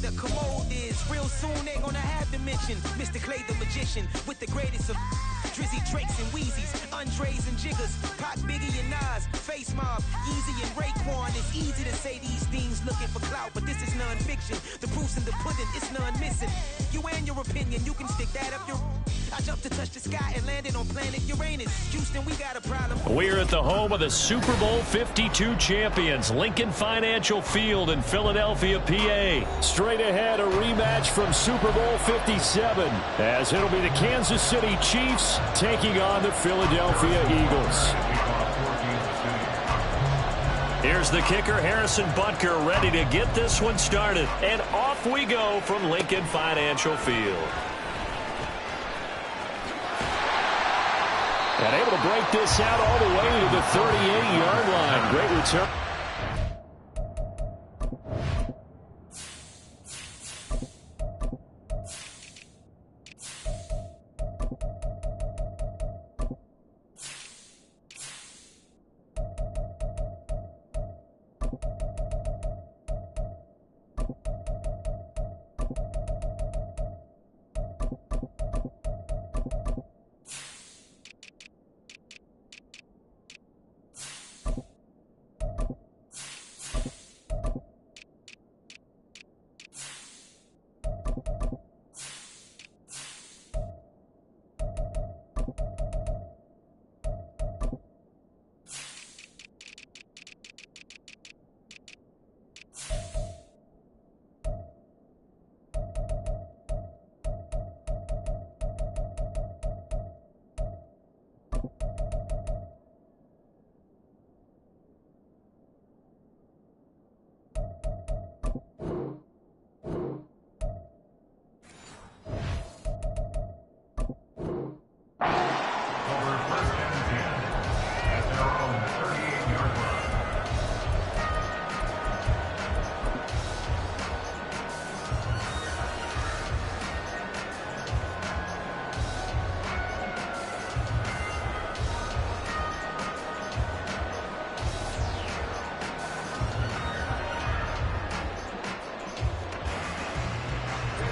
the commode is. Real soon they gonna have to mention Mr. Clay the magician with the greatest of Drizzy, Drakes, and Wheezies, Andres and Jiggers, Pac, Biggie, and Nas, Face Mob, Easy and Raekwon. It's easy to say these things looking for clout, but this is non-fiction. The proof's in the pudding, it's none missing. You and your opinion, you can stick that up your... I jumped to touch the sky and landed on planet Uranus. Houston, we got a problem. We're at the home of the Super Bowl 52 champions, Lincoln Financial Field in Philadelphia, PA. Straight ahead, a rematch from Super Bowl 57, as it'll be the Kansas City Chiefs taking on the Philadelphia Eagles. Here's the kicker, Harrison Butker, ready to get this one started. And off we go from Lincoln Financial Field. And able to break this out all the way to the 38-yard line. Great return.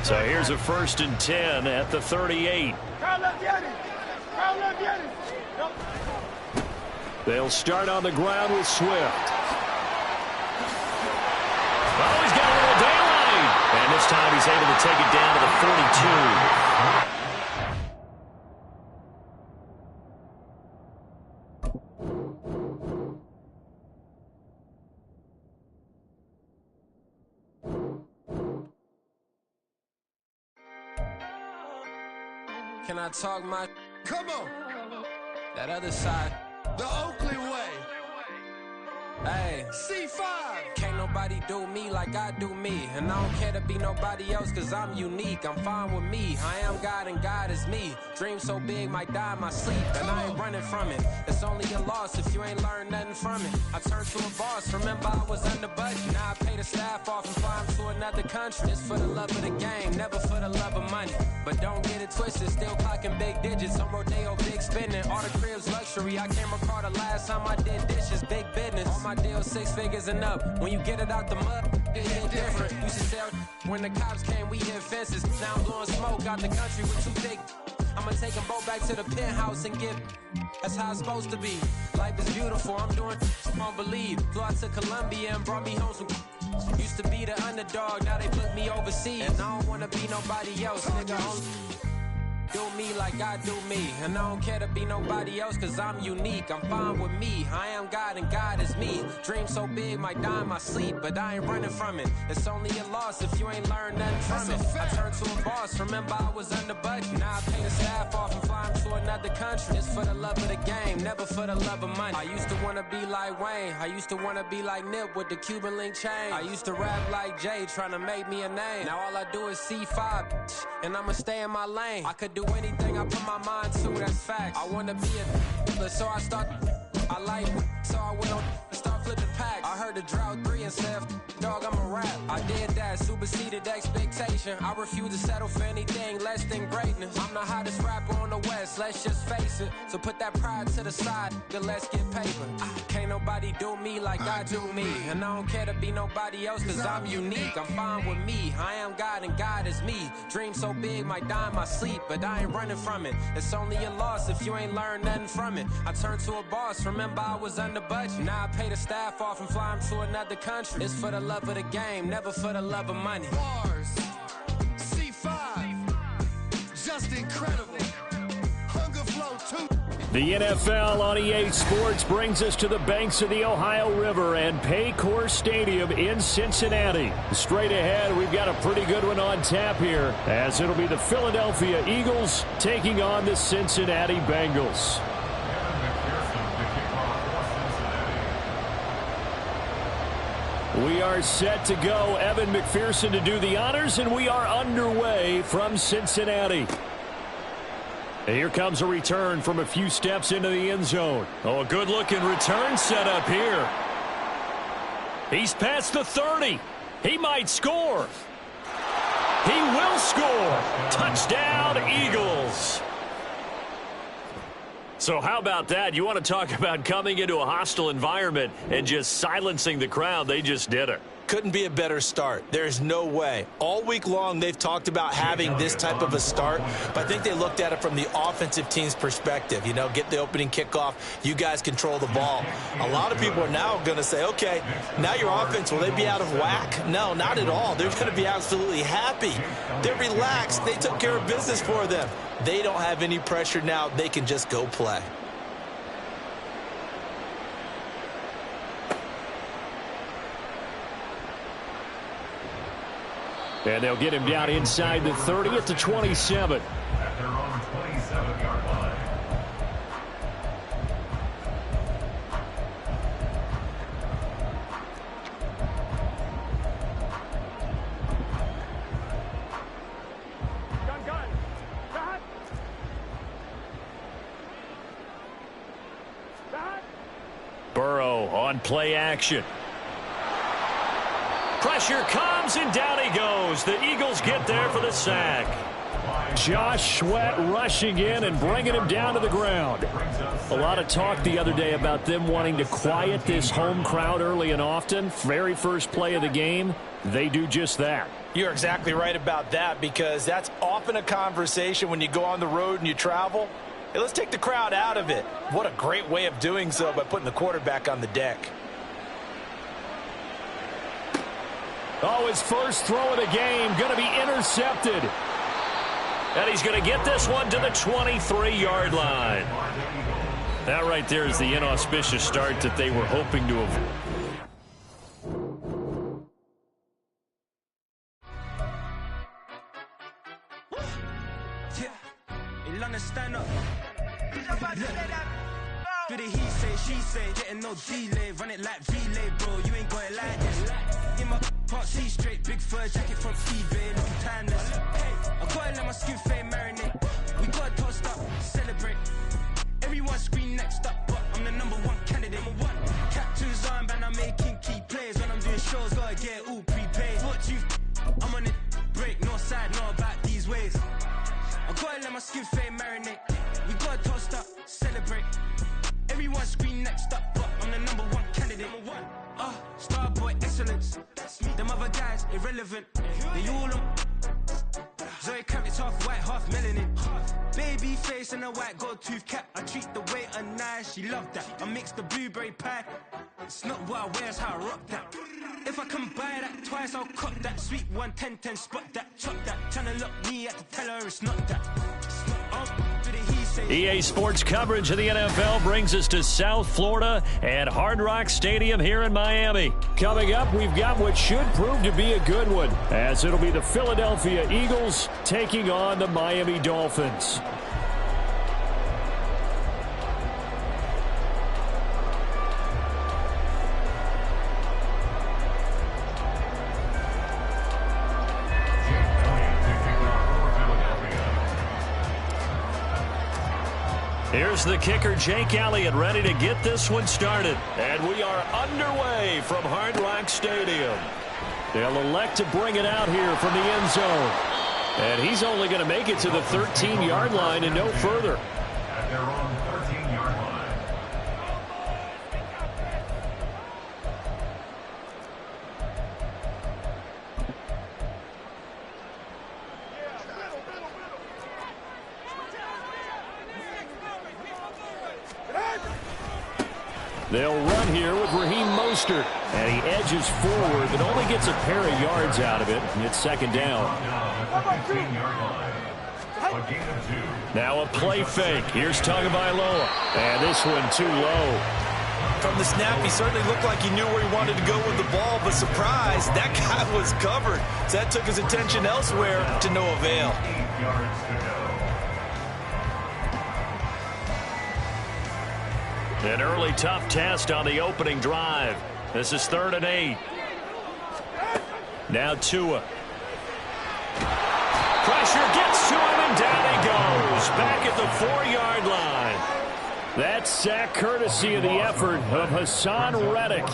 So here's a 1st and 10 at the 38. They'll start on the ground with Swift. Oh, he's got a little daylight. And this time he's able to take it down to the 42. Can I talk my... Come on. That other side. The Oakley way. Hey. C5. Can't nobody do me like I do me. And I don't care to be nobody else cause I'm unique. I'm fine with me. I am God and God is me. Dream so big might die in my sleep. And I ain't running from it. It's only a loss if you ain't learned nothing from it. I turned to a boss. Remember I was under budget. Now I pay the staff off and fly to another country. It's for the love of the game. Never for the love of money. But don't get it twisted. Still clocking big digits. I'm Rodeo big spending. All the cribs luxury. I can't recall the last time I did dishes. Big business. All my deals 6 figures and up. When you get it out the mud, it hit different. Used to sell when the cops came, we hit fences. Now I'm blowing smoke out the country with 2 big. I'ma take them both back to the penthouse and get. That's how it's supposed to be. Life is beautiful. I'm doing won't believe. Flew out to Colombia and brought me home some. Used to be the underdog, now they put me overseas. And I don't wanna be nobody else, nigga. Do me like I do me. And I don't care to be nobody else cause I'm unique. I'm fine with me. I am God and God is me. Dream so big might die in my sleep. But I ain't running from it. It's only a loss if you ain't learned nothing from it. I turned to a boss. Remember I was under budget. Now I pay the staff off and fly to another country. It's for the love of the game. Never for the love of money. I used to wanna be like Wayne. I used to wanna be like Nip with the Cuban link chain. I used to rap like Jay trying to make me a name. Now all I do is C5 and I'ma stay in my lane. I could do anything I put my mind to, that's facts. I wanna be a so I start, I like, so I went on, start flipping pack. I heard the drought 3 and said, dog, I'm a rap. I did that, superseded expectation. I refuse to settle for anything less than greatness. I'm the hottest rapper on the West, let's just face it. So put that pride to the side, then let's get paper. Can't nobody do me like I do me. And I don't care to be nobody else, cause I'm unique. I'm fine with me, I am God and God is me. Dream so big, might die in my sleep, but I ain't running from it. It's only a loss if you ain't learned nothing from it. I turned to a boss, remember I was under budget. Now I pay the staff off and fly them to another country. It's for the love of the game, never for the love of money. Bars, C5, just incredible. Hunger Flow 2. The NFL on EA Sports brings us to the banks of the Ohio River and Paycor Stadium in Cincinnati. Straight ahead, we've got a pretty good one on tap here, as it'll be the Philadelphia Eagles taking on the Cincinnati Bengals. We are set to go. Evan McPherson to do the honors, and we are underway from Cincinnati. Here comes a return from a few steps into the end zone. Oh, a good-looking return set up here. He's past the 30. He might score. He will score. Touchdown, Eagles. So how about that? You want to talk about coming into a hostile environment and just silencing the crowd. They just did it. Couldn't be a better start. There's no way. All week long, they've talked about having this type of a start, but I think they looked at it from the offensive team's perspective. You know, get the opening kickoff. You guys control the ball. A lot of people are now going to say, okay, now your offense, will they be out of whack? No, not at all. They're going to be absolutely happy. They're relaxed. They took care of business for them. They don't have any pressure now. They can just go play. And they'll get him down inside the 30 at the 27. At their own 27-yard line. Burrow on play action. Pressure comes, and down he goes. The Eagles get there for the sack. Josh Sweat rushing in and bringing him down to the ground. A lot of talk the other day about them wanting to quiet this home crowd early and often. Very first play of the game, they do just that. You're exactly right about that, because that's often a conversation when you go on the road and you travel. Hey, let's take the crowd out of it. What a great way of doing so by putting the quarterback on the deck. Oh, his first throw of the game going to be intercepted. And he's going to get this one to the 23-yard line. That right there is the inauspicious start that they were hoping to avoid. Stand up. Do the he say, she say, getting no delay, run it like relay, bro. You ain't got it like this. In my can't see straight, big fur jacket from eBay, looking timeless. I gotta let my skin fade marinate. We gotta toast up, celebrate. Everyone scream next up, but I'm the #1 candidate. Captain's armband, I'm making key plays. When I'm doing shows, gotta get all prepaid. What you? I'm on it, break, no side, no about these ways. I gotta let my skin fade marinate. We gotta toast up, celebrate. Everyone scream next up, but I'm the #1 candidate. Starboy excellence. Them other guys irrelevant. They all on. Zoe Kravitz half white, half melanin. Baby face and a white gold tooth cap. I treat the waiter nice, she love that. I mix the blueberry pie. It's not what I wear, it's how I rock that. If I can buy that twice, I'll cop that. Sweet 110, spot that, chop that. Tryna lock me, I have to tell her it's not that. EA Sports coverage of the NFL brings us to South Florida and Hard Rock Stadium here in Miami. Coming up, we've got what should prove to be a good one, as it'll be the Philadelphia Eagles taking on the Miami Dolphins. Here's the kicker, Jake Elliott, ready to get this one started. And we are underway from Hard Rock Stadium. They'll elect to bring it out here from the end zone. And he's only going to make it to the 13-yard line and no further. At their own 13-yard line. They'll run here with Raheem Mostert. And he edges forward, but only gets a pair of yards out of it. And it's second down. Now a play fake. Here's Tagovailoa. And this one too low. From the snap, he certainly looked like he knew where he wanted to go with the ball, but surprise, that guy was covered. So that took his attention elsewhere to no avail. 8 yards to go. An early tough test on the opening drive. This is 3rd and 8. Now Tua. Pressure gets to him and down he goes. Back at the 4-yard line. That's sack courtesy of the effort of Hassan Reddick.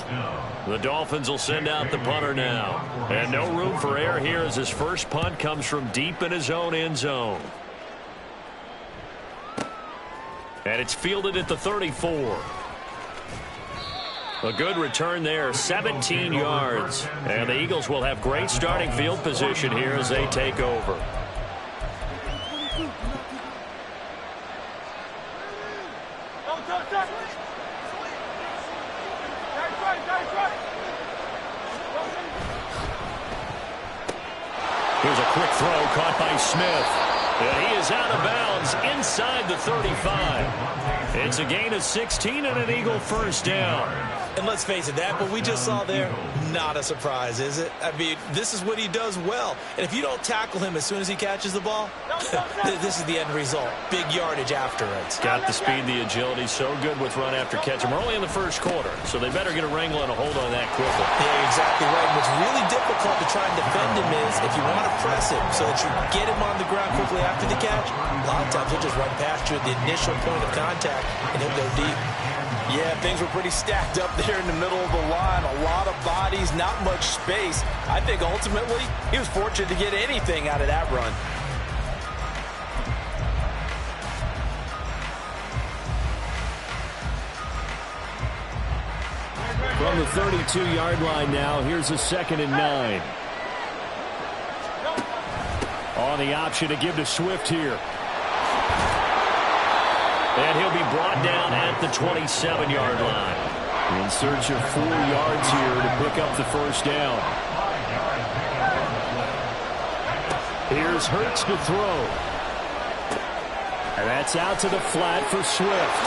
The Dolphins will send out the punter now. And no room for error here as his first punt comes from deep in his own end zone. And it's fielded at the 34. A good return there, 17 yards. And the Eagles will have great starting field position here as they take over. Here's a quick throw caught by Smith. And he is out of bounds inside the 35. It's a gain of 16 and an Eagle first down. And let's face it, that what we just saw there, not a surprise, is it? I mean, this is what he does well. And if you don't tackle him as soon as he catches the ball, this is the end result. Big yardage afterwards. Got the speed, the agility, so good with run after catch. And we're only in the first quarter, so they better get a wrangle and a hold on that quickly. Yeah, exactly right. And what's really difficult to try and defend him is if you want to press him so that you get him on the ground quickly after the catch, a lot of times he'll just run past you at the initial point of contact, and he'll go deep. Yeah, things were pretty stacked up there in the middle of the line. A lot of bodies, not much space. I think ultimately he was fortunate to get anything out of that run. From the 32-yard line now, here's a 2nd and 9. On the option to give to Swift here. And he'll be brought down at the 27-yard line. In search of 4 yards here to pick up the first down. Here's Hurts to throw. And that's out to the flat for Swift.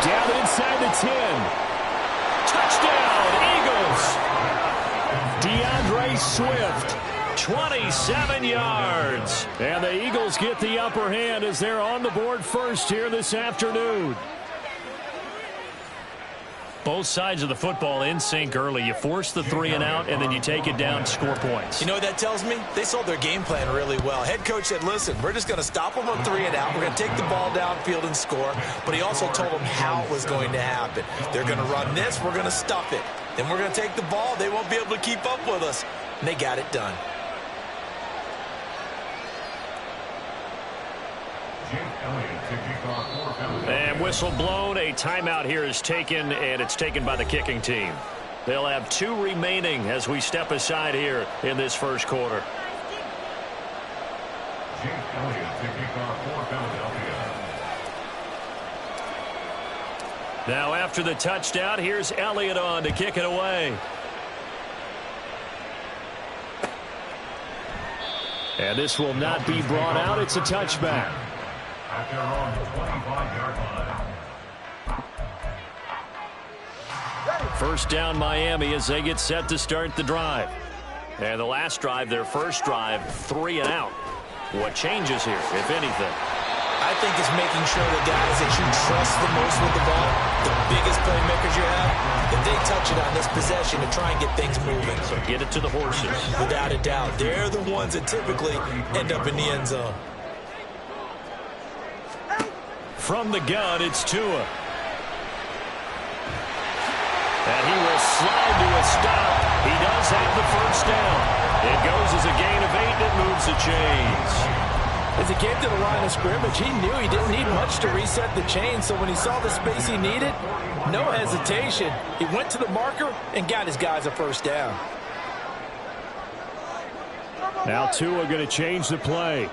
Down inside the 10. Touchdown, Eagles! DeAndre Swift. 27 yards. And the Eagles get the upper hand as they're on the board first here this afternoon. Both sides of the football in sync early. You force the 3 and out, and then you take it down, score points. You know what that tells me? They sold their game plan really well. Head coach said, listen, we're just going to stop them on 3 and out. We're going to take the ball downfield and score. But he also told them how it was going to happen. They're going to run this. We're going to stuff it. Then we're going to take the ball. They won't be able to keep up with us. And they got it done. And whistle blown. A timeout here is taken, and it's taken by the kicking team. They'll have 2 remaining as we step aside here in this first quarter. Now after the touchdown, here's Elliott on to kick it away. And this will not be brought out. It's a touchback. At their own 25-yard line. First down Miami as they get set to start the drive. And the last drive, their first drive, 3 and out. What changes here, if anything? I think it's making sure the guys that you trust the most with the ball, the biggest playmakers you have, that they touch it on this possession to try and get things moving. So get it to the horses. Without a doubt. They're the ones that typically end up in the end zone. From the gun, it's Tua. And he will slide to a stop. He does have the first down. It goes as a gain of 8, and it moves the chains. As he came to the line of scrimmage, he knew he didn't need much to reset the chain, so when he saw the space he needed, no hesitation. He went to the marker and got his guys a first down. Now Tua going to change the play.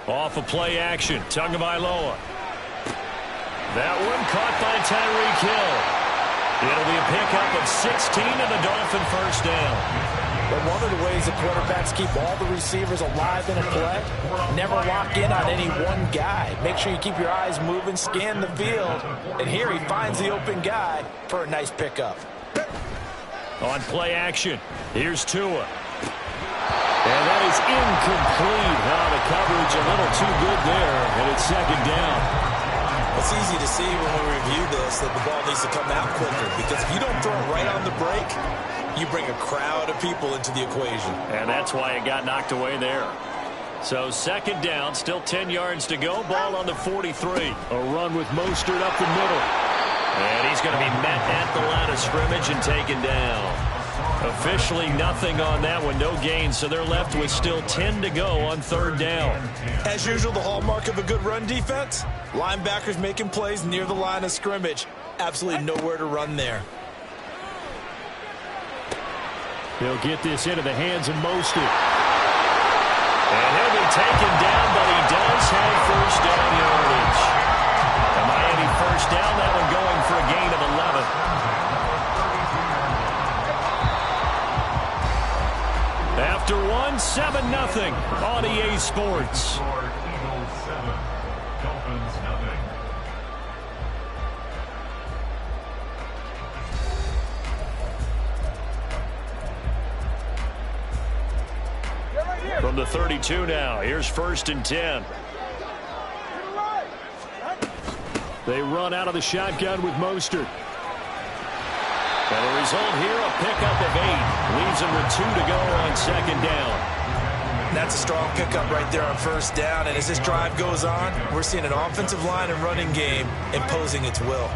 Off of play action, Tagovailoa. That one caught by Tyreek Hill. It'll be a pickup of 16 and a Dolphin first down. But one of the ways the quarterbacks keep all the receivers alive in a play, never lock in on any one guy. Make sure you keep your eyes moving, scan the field, and here he finds the open guy for a nice pickup. On play action, here's Tua. And that is incomplete. The coverage a little too good there, and it's second down. It's easy to see when we review this that the ball needs to come out quicker, because if you don't throw it right on the break, you bring a crowd of people into the equation. And that's why it got knocked away there. So second down, still 10 yards to go. Ball on the 43. A run with Mostert up the middle. And he's going to be met at the line of scrimmage and taken down. Officially nothing on that one, no gain, so they're left with still 10 to go on third down. As usual, the hallmark of a good run defense, linebackers making plays near the line of scrimmage. Absolutely nowhere to run there. He'll get this into the hands of Mostert. And he'll be taken down, but he does have first down yardage. A Miami first down, that one going for a gain of 11. After 1, 7-0 on EA Sports. Eagles 7, Dolphins nothing. From the 32 now, here's 1st and 10. They run out of the shotgun with Mostert. And the result here, a pickup of 8. Leaves them with 2 to go on second down. That's a strong pickup right there on first down. And as this drive goes on, we're seeing an offensive line and running game imposing its will.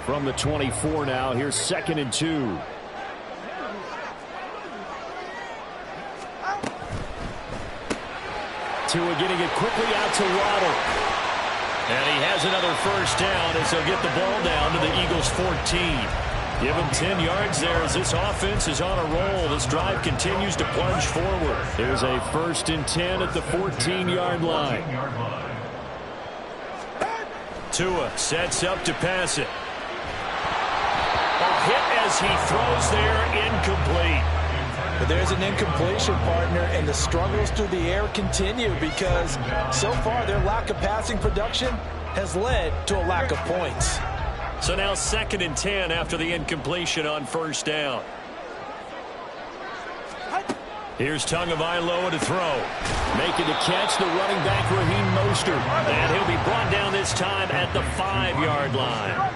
From the 24 now, here's 2nd and 2. Tua getting it quickly out to Waddle. And he has another first down as he'll get the ball down to the Eagles' 14. Give him 10 yards there as this offense is on a roll. This drive continues to plunge forward. There's a 1st and 10 at the 14-yard line. Tua sets up to pass it. A hit as he throws there, incomplete. But there's an incompletion, partner, and the struggles through the air continue because so far their lack of passing production has led to a lack of points. So now 2nd and 10 after the incompletion on first down. Here's Tagovailoa to throw. Making the catch, the running back, Raheem Mostert. And he'll be brought down this time at the 5-yard line.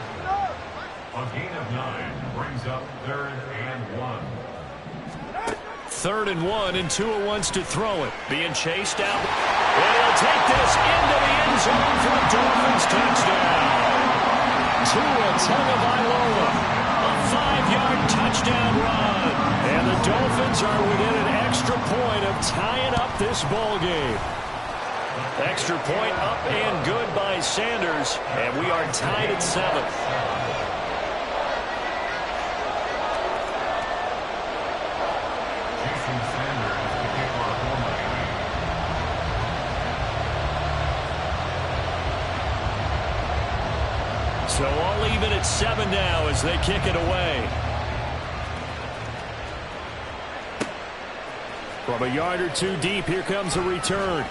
A gain of 9 brings up 3rd and 1. 3rd and 1, and Tua wants to throw it. Being chased out. And he'll take this into the end zone for the Dolphins touchdown. Tua Tagovailoa, a 5-yard touchdown run. And the Dolphins are within an extra point of tying up this ball game. Extra point up and good by Sanders, and we are tied at 7. So all even at 7 now as they kick it away. From a yard or 2 deep, here comes a return.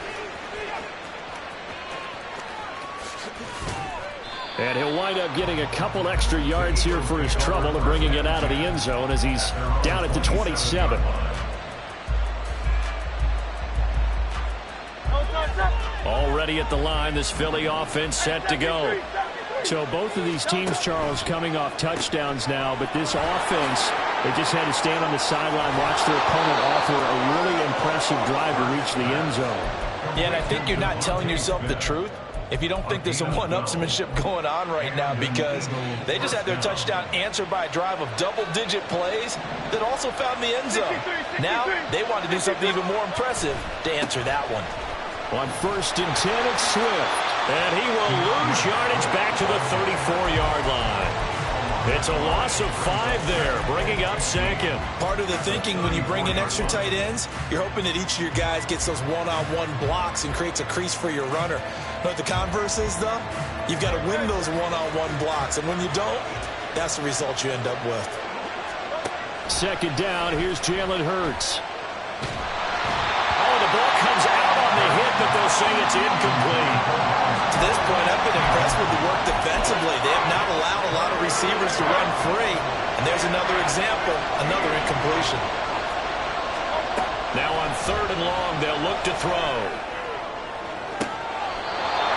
And he'll wind up getting a couple extra yards here for his trouble and bringing it out of the end zone as he's down at the 27. Already at the line, this Philly offense set to go. So both of these teams, Charles, coming off touchdowns now, but this offense, they just had to stand on the sideline, watch their opponent offer a really impressive drive to reach the end zone. Yeah, and I think you're not telling yourself the truth if you don't think there's some one-upsmanship going on right now, because they just had their touchdown answered by a drive of double-digit plays that also found the end zone. Now they want to do something even more impressive to answer that one. On 1st and 10, it's Swift. And he will lose yardage back to the 34-yard line. It's a loss of 5 there, bringing up second. Part of the thinking when you bring in extra tight ends, you're hoping that each of your guys gets those one-on-one blocks and creates a crease for your runner. But the converse is, though, you've got to win those one-on-one blocks. And when you don't, that's the result you end up with. 2nd down, here's Jalen Hurts. Oh, the ball comes out on the hit, but they'll say it's incomplete. To this point, I've been impressed with the work defensively. They have not allowed a lot of receivers to run free. And there's another example, another incompletion. Now on 3rd and long, they'll look to throw.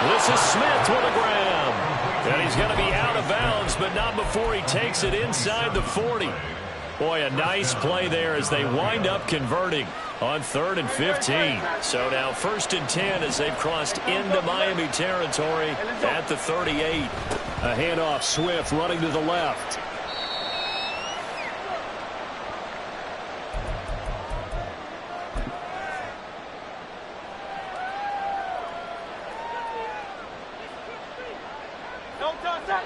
This is Smith with a grab. And he's going to be out of bounds, but not before he takes it inside the 40. Boy, a nice play there as they wind up converting on 3rd and 15. So now 1st and 10 as they've crossed into Miami territory at the 38. A handoff, Swift running to the left.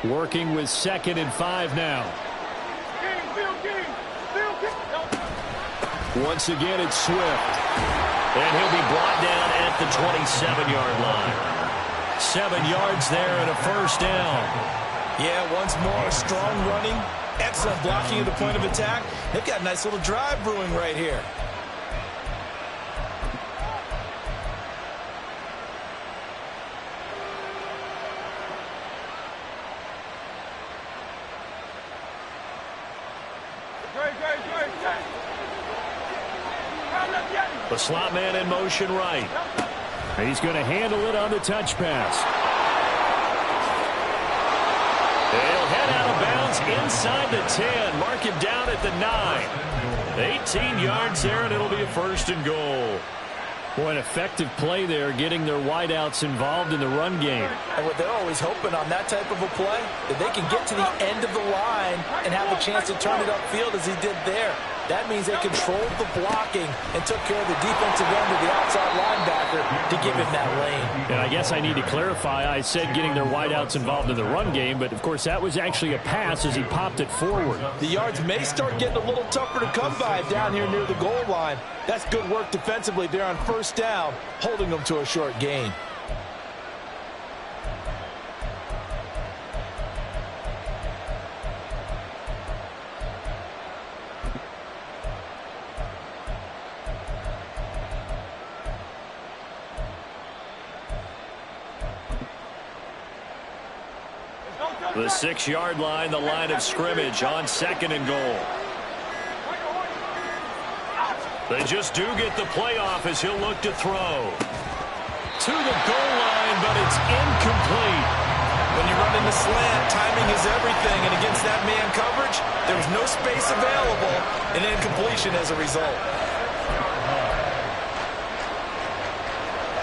Working with 2nd and 5 now. Once again, it's Swift. And he'll be brought down at the 27-yard line. 7 yards there and a 1st down. Yeah, once more, strong running, excellent blocking at the point of attack. They've got a nice little drive brewing right here. The slot man in motion right. He's going to handle it on the touch pass. He'll head out of bounds inside the 10. Mark him down at the 9. 18 yards there, and it'll be a 1st and goal. Boy, an effective play there, getting their wideouts involved in the run game. And what they're always hoping on that type of a play, that they can get to the end of the line and have a chance to turn it upfield as he did there. That means they controlled the blocking and took care of the defensive end of the outside linebacker to give him that lane. And I guess I need to clarify, I said getting their wideouts involved in the run game, but of course that was actually a pass as he popped it forward. The yards may start getting a little tougher to come by down here near the goal line. That's good work defensively there on 1st down, holding them to a short gain. The 6-yard line, the line of scrimmage on 2nd and goal. They just do get the playoff as he'll look to throw. To the goal line, but it's incomplete. When you run in the slant, timing is everything, and against that man coverage, there was no space available, and incompletion as a result.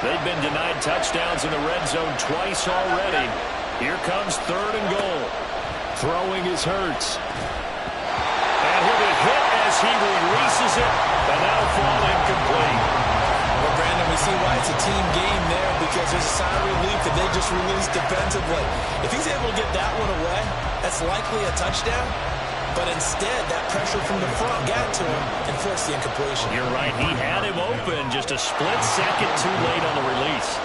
They've been denied touchdowns in the red zone twice already. Here comes 3rd and goal. Throwing is Hurts. And he'll be hit as he releases it, and that'll fall incomplete. Well, Brandon, we see why it's a team game there, because there's a sigh of relief that they just released defensively. If he's able to get that one away, that's likely a touchdown. But instead, that pressure from the front got to him and forced the incompletion. You're right. He had him open, just a split second too late on the release.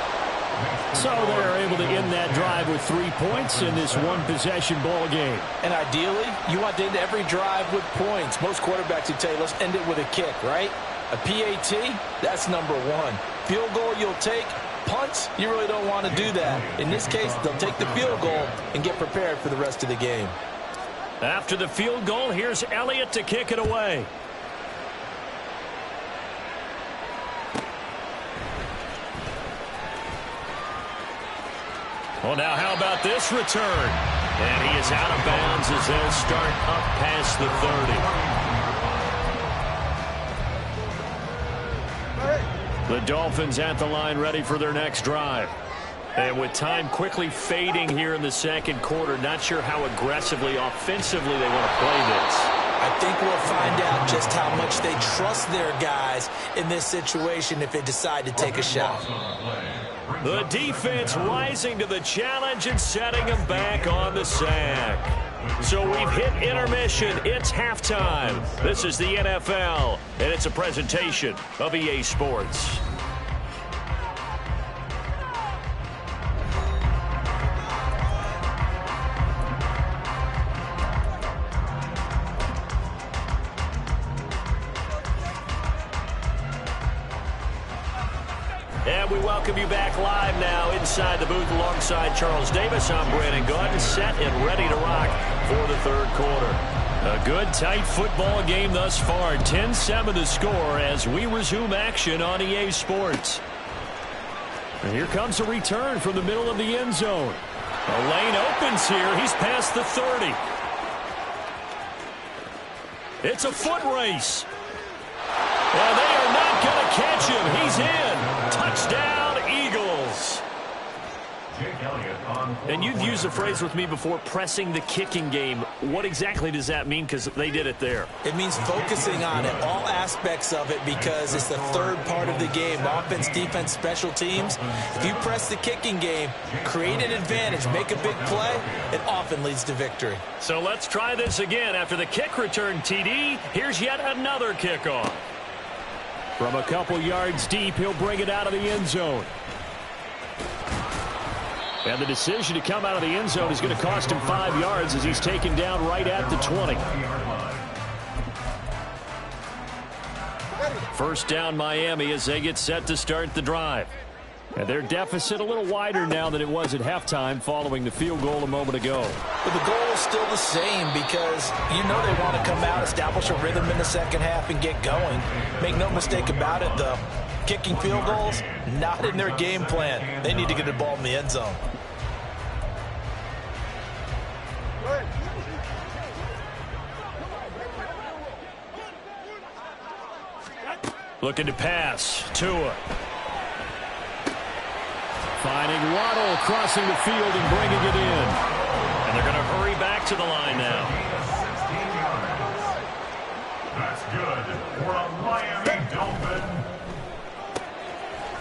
So they're able to end that drive with 3 points in this one-possession ball game. And ideally, you want to end every drive with points. Most quarterbacks would tell you, let's end it with a kick, right? A PAT, that's number 1. Field goal you'll take. Punts, you really don't want to do that. In this case, they'll take the field goal and get prepared for the rest of the game. After the field goal, here's Elliott to kick it away. Well, now how about this return? And he is out of bounds as they'll start up past the 30. The Dolphins at the line ready for their next drive. And with time quickly fading here in the second quarter, not sure how aggressively, offensively they want to play this. I think we'll find out just how much they trust their guys in this situation if they decide to take a shot. The defense rising to the challenge and setting them back on the sack. So we've hit intermission. It's halftime. This is the NFL, and it's a presentation of EA Sports. And we welcome you back live now inside the booth alongside Charles Davis. I'm Brandon Gordon, set and ready to rock for the third quarter. A good, tight football game thus far. 10-7 the score as we resume action on EA Sports. And here comes a return from the middle of the end zone. A lane opens here. He's past the 30. It's a foot race. Well, they are not going to catch him. He's in. Touchdown, Eagles. And you've used the phrase with me before, pressing the kicking game. What exactly does that mean? Because they did it there. It means focusing on it, all aspects of it, because it's the third part of the game. Offense, defense, special teams. If you press the kicking game, create an advantage, make a big play, it often leads to victory. So let's try this again. After the kick return TD, here's yet another kickoff. From a couple yards deep, he'll bring it out of the end zone. And the decision to come out of the end zone is going to cost him 5 yards as he's taken down right at the 20. First down, Miami, as they get set to start the drive. And their deficit a little wider now than it was at halftime following the field goal a moment ago. But the goal is still the same because you know they want to come out, establish a rhythm in the second half, and get going. Make no mistake about it, though. Kicking field goals, not in their game plan. They need to get the ball in the end zone. Looking to pass. Tua. Finding Waddle crossing the field and bringing it in. And they're going to hurry back to the line now. That's good for a Miami Dolphin.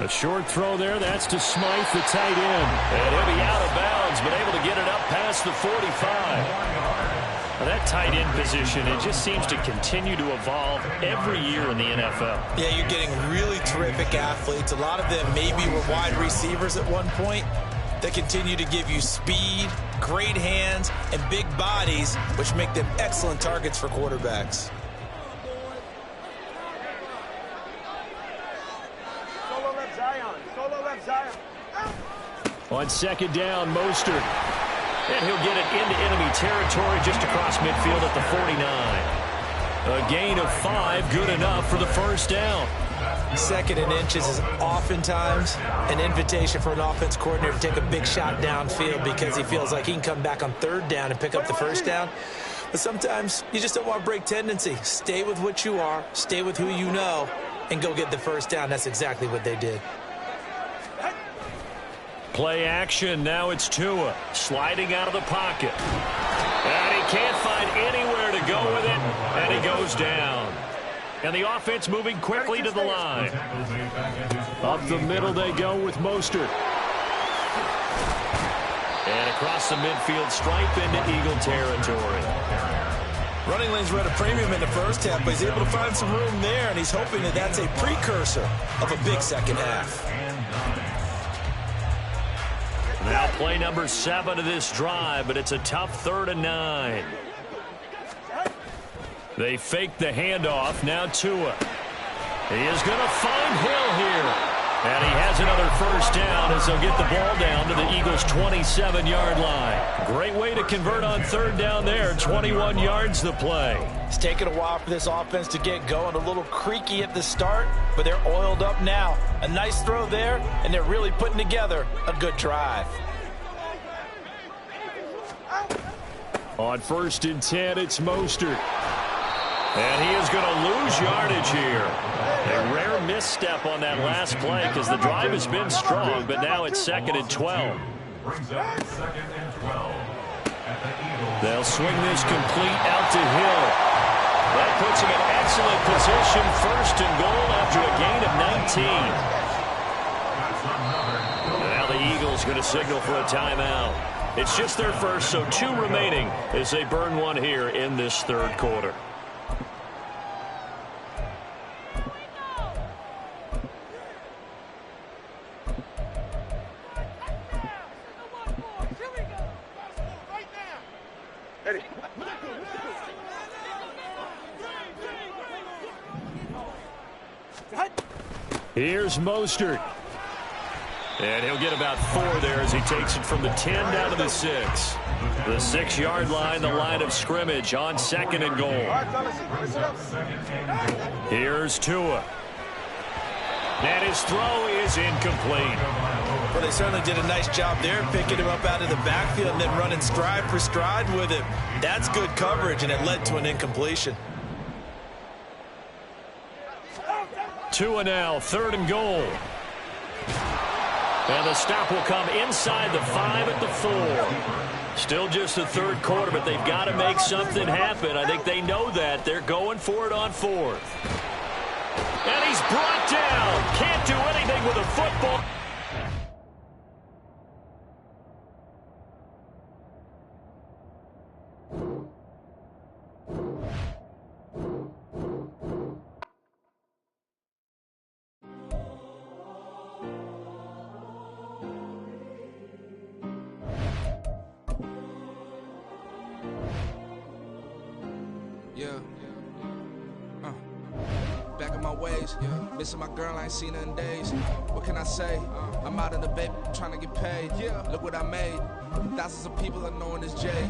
A short throw there. That's to Smythe, the tight end. And he'll be out of bounds, but able to get it up past the 45. Well, that tight end position, it just seems to continue to evolve every year in the NFL. Yeah, you're getting really terrific athletes. A lot of them maybe were wide receivers at one point. They continue to give you speed, great hands, and big bodies, which make them excellent targets for quarterbacks. Solo left Zion. Solo left Zion. On second down, Mostert. And he'll get it into enemy territory just across midfield at the 49. A gain of 5, good enough for the first down. Second and inches is oftentimes an invitation for an offense coordinator to take a big shot downfield because he feels like he can come back on third down and pick up the first down. But sometimes you just don't want to break tendency. Stay with what you are, stay with who you know, and go get the first down. That's exactly what they did. Play action. Now it's Tua sliding out of the pocket. And he can't find anywhere to go with it. And he goes down. And the offense moving quickly to the line. Up the middle they go with Mostert. And across the midfield stripe into Eagle territory. Running lanes were at a premium in the first half, but he's able to find some room there, and he's hoping that that's a precursor of a big second half. Now play number 7 of this drive, but it's a tough 3rd and 9. They fake the handoff. Now Tua. He is going to find Hill here. And he has another first down as they'll get the ball down to the Eagles' 27-yard line. Great way to convert on 3rd down there. 21 yards the play. It's taken a while for this offense to get going. A little creaky at the start, but they're oiled up now. A nice throw there, and they're really putting together a good drive. On 1st and 10, it's Mostert. And he is going to lose yardage here. A rare misstep on that last play because the drive has been strong, but now it's 2nd and 12. Brings up 2nd and 12. They'll swing this complete out to Hill. That puts him in excellent position, 1st and goal after a gain of 19. Now the Eagles going to signal for a timeout. It's just their first, so 2 remaining as they burn one here in this 3rd quarter. Here's Mostert. And he'll get about 4 there as he takes it from the 10 down to the 6. The 6-yard line, the line of scrimmage on 2nd and goal. Here's Tua. And his throw is incomplete. Well, they certainly did a nice job there, picking him up out of the backfield and then running stride for stride with him. That's good coverage, and it led to an incompletion. Tua now, 3rd and goal. And the stop will come inside the 5 at the 4. Still just the 3rd quarter, but they've got to make something happen. I think they know that. They're going for it on 4th. And he's brought down. Can't do anything with a football. Back in my ways, missing my girl, I ain't seen her in days. What can I say? I'm out in the baby, trying to get paid. Look what I made. Thousands of people are knowing this Jay.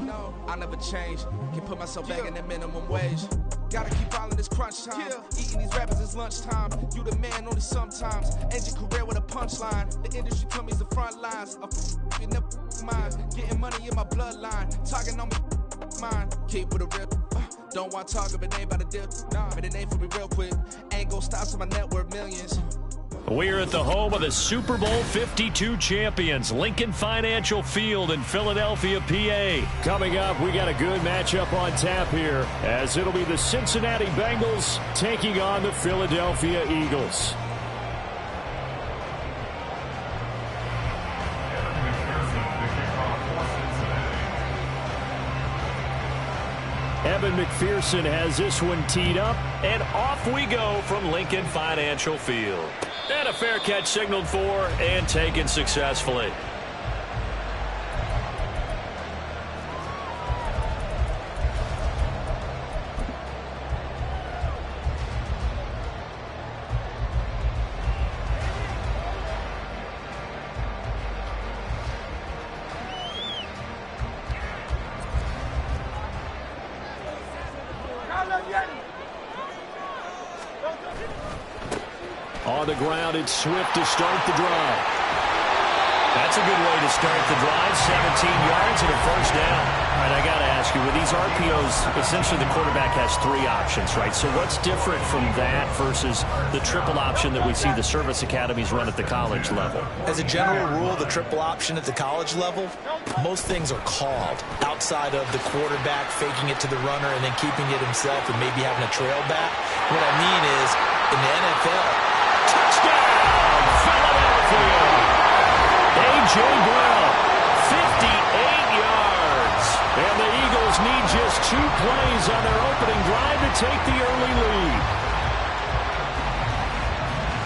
I never change. Can put myself back in that minimum wage. Gotta keep following this crunch time. Eating these rappers is lunchtime. You the man only sometimes. End your career with a punchline. The industry told me it's the front lines. In the mind. Getting money in my bloodline. Talking on me mine. Keep with a real. Don't want to talk if it ain't about a deal. But it ain't for me real quick. Ain't gon' stop so my net worth millions. We're at the home of the Super Bowl 52 champions, Lincoln Financial Field in Philadelphia, PA. Coming up, we got a good matchup on tap here, as it'll be the Cincinnati Bengals taking on the Philadelphia Eagles. Evan McPherson has this one teed up, and off we go from Lincoln Financial Field. And a fair catch signaled for and taken successfully. On the ground, it's Swift to start the drive. That's a good way to start the drive. 17 yards and a first down. All right, I got to ask you, with these RPOs, essentially the quarterback has 3 options, right? So what's different from that versus the triple option that we see the service academies run at the college level? As a general rule, the triple option at the college level, most things are called outside of the quarterback faking it to the runner and then keeping it himself and maybe having a trail back. What I mean is, in the NFL, touchdown, Philadelphia! A.J. Brown, 58 yards. And the Eagles need just 2 plays on their opening drive to take the early lead.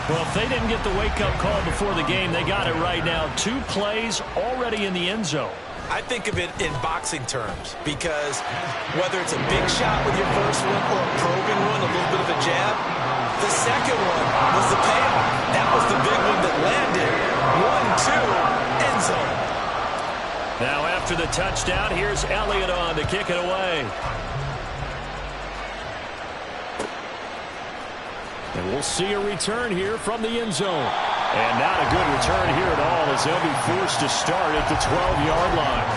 Well, if they didn't get the wake-up call before the game, they got it right now. 2 plays already in the end zone. I think of it in boxing terms because whether it's a big shot with your first one or a probing one, a little bit of a jab, the second one was the payoff. That was the big one that landed. 1-2, end zone. Now after the touchdown, here's Elliott on to kick it away. And we'll see a return here from the end zone. And not a good return here at all as they'll be forced to start at the 12-yard line.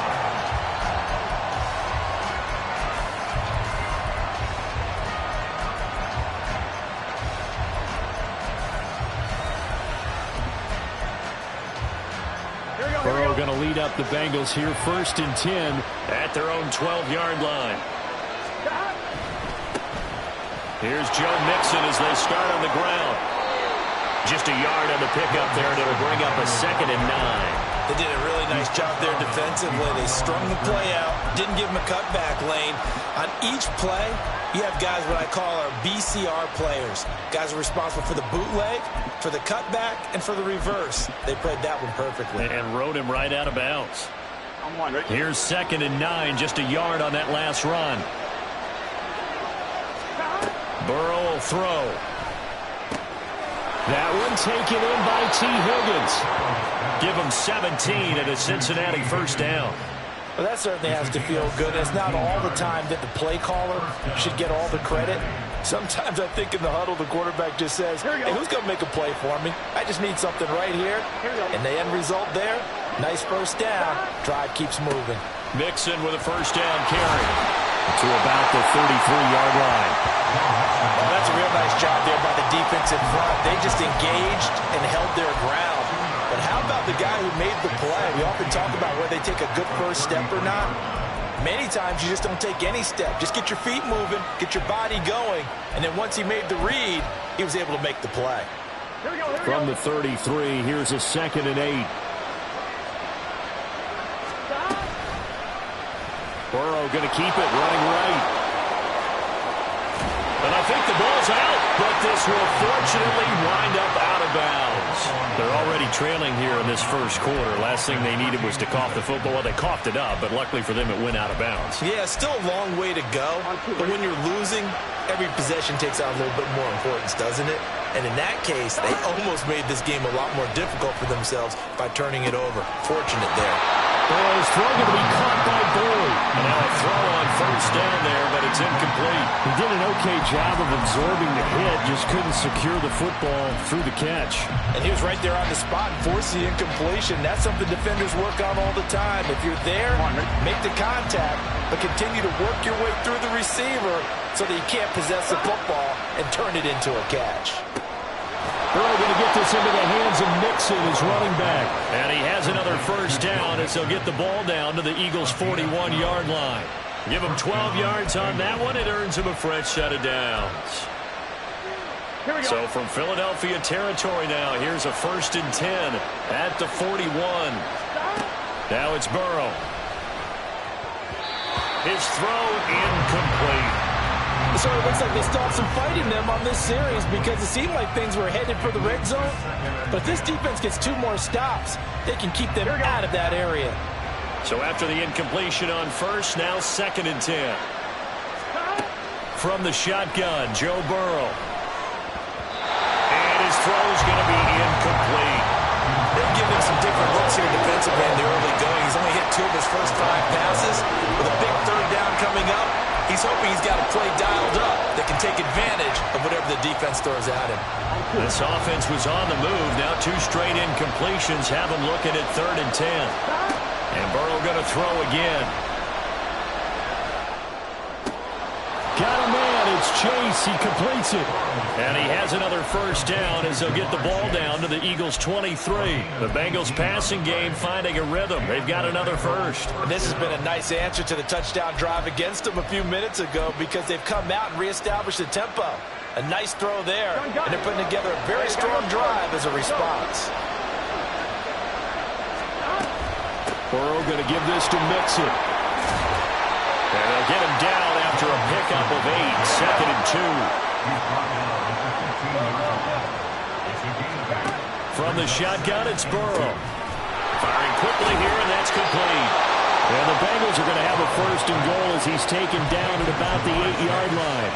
going to lead up the Bengals here 1st and 10 at their own 12-yard line. Here's Joe Mixon as they start on the ground. Just a yard on the pickup there, and it'll bring up a 2nd and 9. They did a really nice job there defensively. They strung the play out, didn't give them a cutback lane. On each play, you have guys what I call our BCR players. Guys are responsible for the bootleg, for the cutback, and for the reverse. They played that one perfectly. And rode him right out of bounds. Here's 2nd and 9, just a yard on that last run. Burrow will throw. That one taken in by T. Higgins. Give him 17 and a Cincinnati 1st down. Well, that certainly has to feel good. It's not all the time that the play caller should get all the credit. Sometimes I think in the huddle, the quarterback just says, hey, who's going to make a play for me? I just need something right here. And the end result there, nice 1st down. Drive keeps moving. Mixon with a 1st down carry to about the 33-yard line. Well, that's a real nice job there by the defensive front. They just engaged and held their ground. But how about the guy who made the play? We often talk about whether they take a good 1st step or not. Many times you just don't take any step. Just get your feet moving, get your body going, and then once he made the read, he was able to make the play. From the 33, here's a 2nd and 8. Burrow going to keep it running right. And I think the ball's out, but this will fortunately wind up out of bounds. They're already trailing here in this 1st quarter. Last thing they needed was to cough the football. Well, they coughed it up, but luckily for them, it went out of bounds. Yeah, still a long way to go. But when you're losing, every possession takes on a little bit more importance, doesn't it? And in that case, they almost made this game a lot more difficult for themselves by turning it over. Fortunate there. Burrow's throw going to be caught by Boyd. And now a throw on 1st down there, but it's incomplete. He did an okay job of absorbing the hit, just couldn't secure the football through the catch. And he was right there on the spot and forced the incompletion. That's something defenders work on all the time. If you're there, make the contact, but continue to work your way through the receiver so that you can't possess the football and turn it into a catch. Burrow going to get this into the hands of Mixon as running back. And he has another 1st down as he'll get the ball down to the Eagles' 41-yard line. Give him 12 yards on that one. It earns him a fresh set of downs. So from Philadelphia territory now, here's a 1st and 10 at the 41. Now it's Burrow. His throw incomplete. So it looks like they stopped some fight in them on this series because it seemed like things were headed for the red zone. But if this defense gets 2 more stops, they can keep them out of that area. So after the incompletion on 1st, now 2nd and 10. From the shotgun, Joe Burrow. And his throw is going to be incomplete. They've given him some different looks here defensively in the early going. He's only hit 2 of his first 5 passes. With a big 3rd down coming up, he's hoping he's got a play dialed up that can take advantage of whatever the defense throws at him. This offense was on the move. Now 2 straight incompletions have him looking at 3rd and 10. And Burrow going to throw again. Got a man. It's Chase. He completes it. And he has another 1st down as they'll get the ball down to the Eagles' 23. The Bengals passing game finding a rhythm. They've got another 1st. And this has been a nice answer to the touchdown drive against them a few minutes ago because they've come out and reestablished the tempo. A nice throw there. And they're putting together a very strong drive as a response. Burrow going to give this to Mixon. And they'll get him down after a pickup of 8. 2nd and 2. From the shotgun, it's Burrow. Firing quickly here, and that's complete. And the Bengals are going to have a 1st and goal as he's taken down at about the 8-yard line.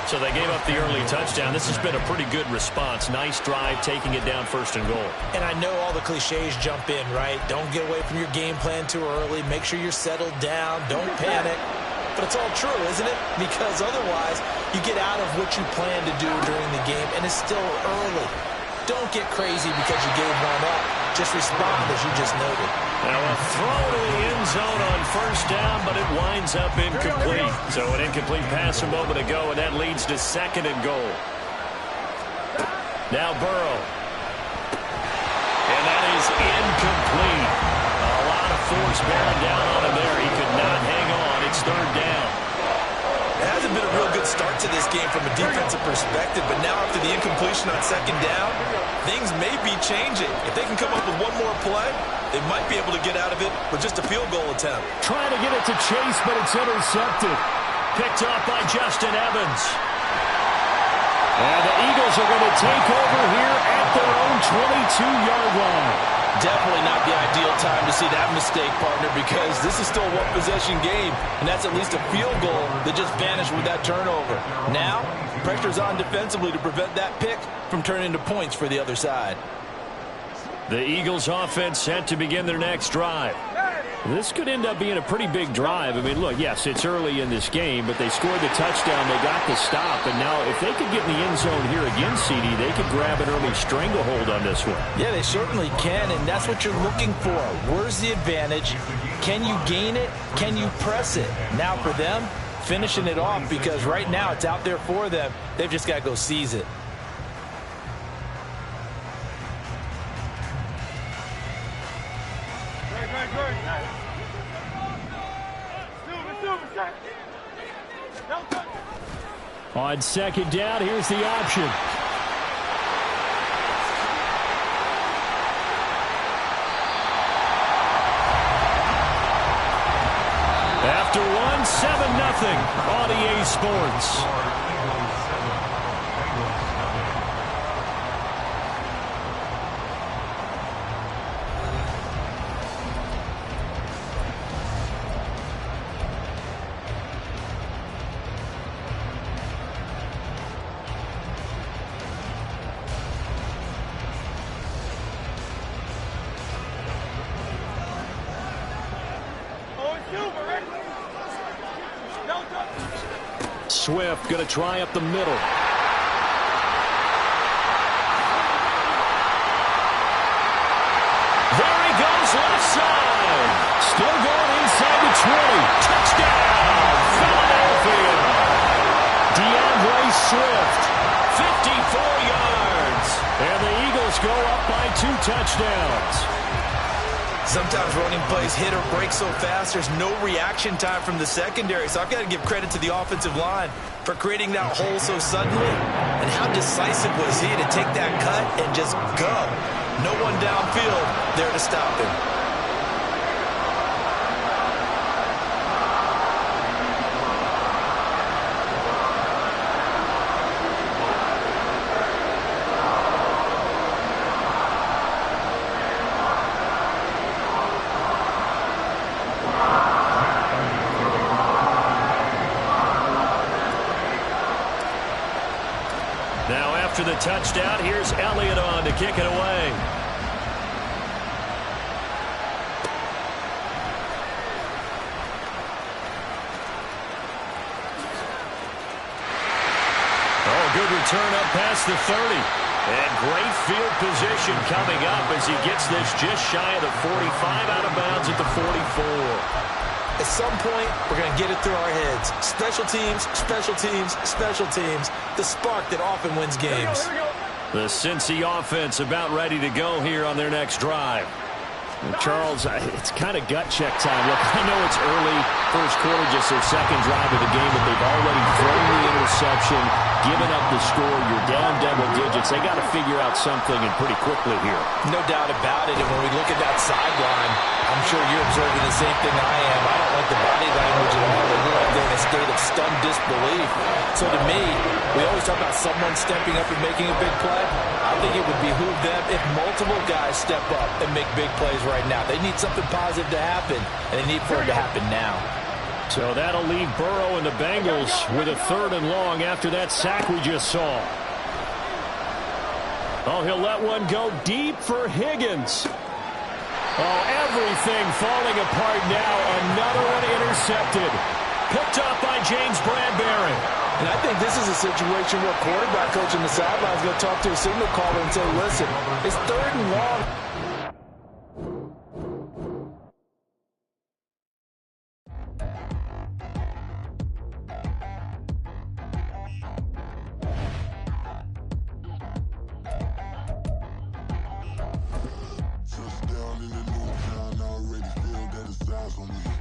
So they gave up the early touchdown. This has been a pretty good response. Nice drive, taking it down 1st and goal. And I know all the cliches jump in, right? Don't get away from your game plan too early. Make sure you're settled down. Don't panic. But it's all true, isn't it? Because otherwise, you get out of what you plan to do during the game, and it's still early. Don't get crazy because you gave one up. Just respond, as you just noted. Now a throw to the end zone on 1st down, but it winds up incomplete. So an incomplete pass a moment ago, and that leads to 2nd and goal. Now Burrow. And that is incomplete. A force bearing down on him there. He could not hang on. It's third down. It hasn't been a real good start to this game from a defensive perspective, but now after the incompletion on second down, things may be changing. If they can come up with one more play, they might be able to get out of it with just a field goal attempt. Trying to get it to Chase, but it's intercepted. Picked off by Justin Evans. And the Eagles are going to take over here at their own 22-yard line. Definitely not the ideal time to see that mistake, partner, because this is still a one-possession game, and that's at least a field goal that just vanished with that turnover. Now, pressure's on defensively to prevent that pick from turning into points for the other side. The Eagles offense set to begin their next drive. This could end up being a pretty big drive. I mean, look, yes, it's early in this game, but they scored the touchdown. They got the stop. And now if they could get in the end zone here again, CD, they could grab an early stranglehold on this one. Yeah, they certainly can, and that's what you're looking for. Where's the advantage? Can you gain it? Can you press it? Now for them, finishing it off, because right now it's out there for them. They've just got to go seize it. On second down, here's the option. After one, 7-0 on EA Sports. Swift going to try up the middle. There he goes, left side. Still going inside the 20. Touchdown, Philadelphia. DeAndre Swift, 54 yards. And the Eagles go up by 2 touchdowns. Sometimes running plays hit or break so fast, there's no reaction time from the secondary. So I've got to give credit to the offensive line for creating that hole so suddenly. And how decisive was he to take that cut and just go? No one downfield there to stop him. After the touchdown, here's Elliott on to kick it away. Oh, good return up past the 30. And great field position coming up as he gets this just shy of the 45, out of bounds at the 44. At some point, we're going to get it through our heads. Special teams, special teams, special teams. The spark that often wins games. The Cincy offense about ready to go here on their next drive. And Charles, it's kind of gut check time. Look, I know it's early, first quarter, just their second drive of the game, but they've already thrown the interception, given up the score. You're down double digits. They got to figure out something, and pretty quickly here. No doubt about it. And when we look at that sideline, I'm sure you're observing the same thing I am. I don't like the body language at all. They look like they're in a state of stunned disbelief. So to me, we always talk about someone stepping up and making a big play. I think it would behoove them if multiple guys step up and make big plays right now. They need something positive to happen, and they need for it to happen now. So that'll leave Burrow and the Bengals with a 3rd and long after that sack we just saw. Oh, he'll let one go deep for Higgins. Oh, everything falling apart now. Another one intercepted. Picked up by James Bradbury. And I think this is a situation where quarterback coach on the sideline is going to talk to a signal caller and say, listen, it's 3rd and long. Fuck 'em with it.